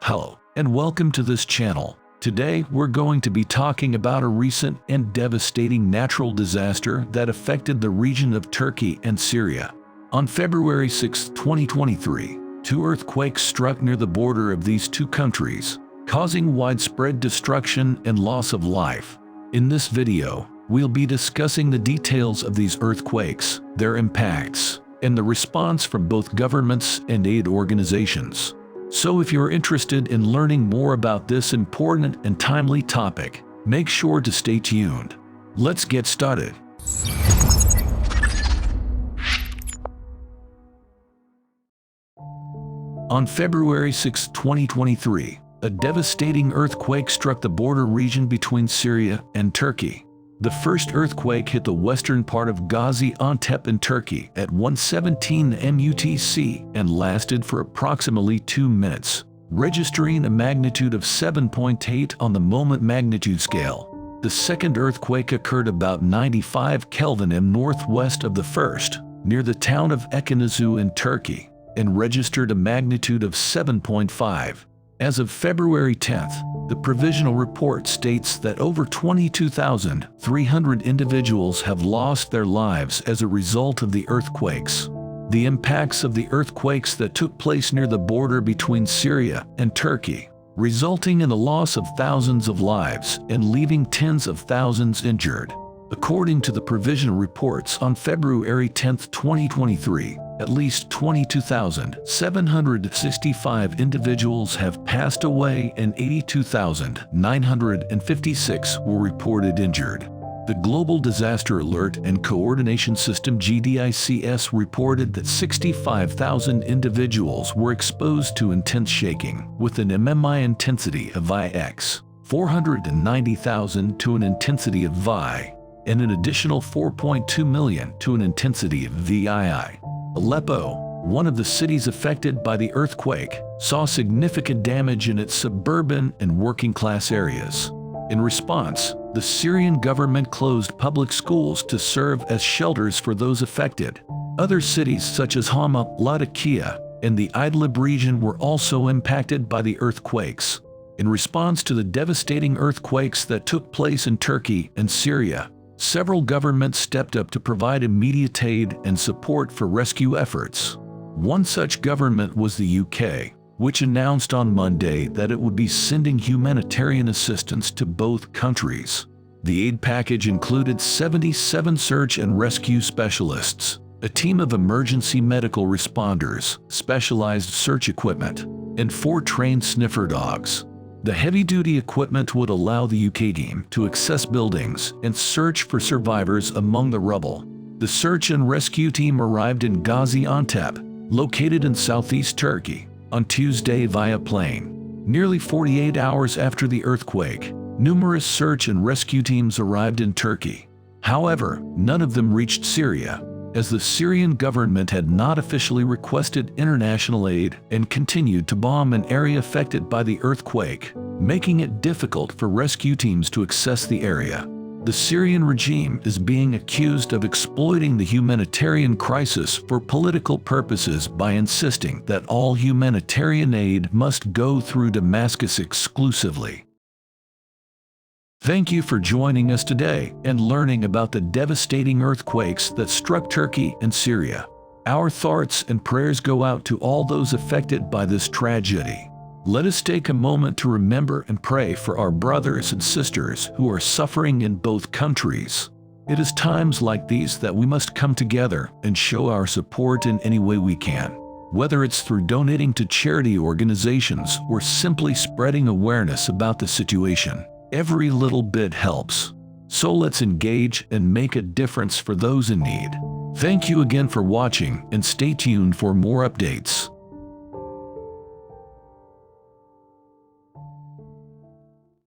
Hello, and welcome to this channel. Today, we're going to be talking about a recent and devastating natural disaster that affected the region of Turkey and Syria. On February 6, 2023, two earthquakes struck near the border of these two countries, causing widespread destruction and loss of life. In this video, we'll be discussing the details of these earthquakes, their impacts, and the response from both governments and aid organizations. So if you're interested in learning more about this important and timely topic, make sure to stay tuned. Let's get started. On February 6, 2023, a devastating earthquake struck the border region between Syria and Turkey. The first earthquake hit the western part of Gaziantep in Turkey at 1:17 UTC and lasted for approximately 2 minutes, registering a magnitude of 7.8 on the moment magnitude scale. The second earthquake occurred about 95 Kelvin northwest of the first, near the town of Ekinizü in Turkey, and registered a magnitude of 7.5. As of February 10th, the provisional report states that over 22,300 individuals have lost their lives as a result of the earthquakes. The impacts of the earthquakes that took place near the border between Syria and Turkey, resulting in the loss of thousands of lives and leaving tens of thousands injured. According to the provisional reports on February 10, 2023, at least 22,765 individuals have passed away and 82,956 were reported injured. The Global Disaster Alert and Coordination System (GDICS) reported that 65,000 individuals were exposed to intense shaking, with an MMI intensity of IX, 490,000 to an intensity of VI, and an additional 4.2 million to an intensity of VII. Aleppo, one of the cities affected by the earthquake, saw significant damage in its suburban and working-class areas. In response, the Syrian government closed public schools to serve as shelters for those affected. Other cities such as Hama, Latakia, and the Idlib region were also impacted by the earthquakes. In response to the devastating earthquakes that took place in Turkey and Syria, several governments stepped up to provide immediate aid and support for rescue efforts. One such government was the UK, which announced on Monday that it would be sending humanitarian assistance to both countries. The aid package included 77 search and rescue specialists, a team of emergency medical responders, specialized search equipment, and 4 trained sniffer dogs. The heavy-duty equipment would allow the UK team to access buildings and search for survivors among the rubble. The search and rescue team arrived in Gaziantep, located in southeast Turkey, on Tuesday via plane. Nearly 48 hours after the earthquake, numerous search and rescue teams arrived in Turkey. However, none of them reached Syria, as the Syrian government had not officially requested international aid and continued to bomb an area affected by the earthquake, making it difficult for rescue teams to access the area. The Syrian regime is being accused of exploiting the humanitarian crisis for political purposes by insisting that all humanitarian aid must go through Damascus exclusively. Thank you for joining us today and learning about the devastating earthquakes that struck Turkey and Syria. Our thoughts and prayers go out to all those affected by this tragedy. Let us take a moment to remember and pray for our brothers and sisters who are suffering in both countries. It is times like these that we must come together and show our support in any way we can, whether it's through donating to charity organizations or simply spreading awareness about the situation. Every little bit helps. So let's engage and make a difference for those in need. Thank you again for watching and stay tuned for more updates.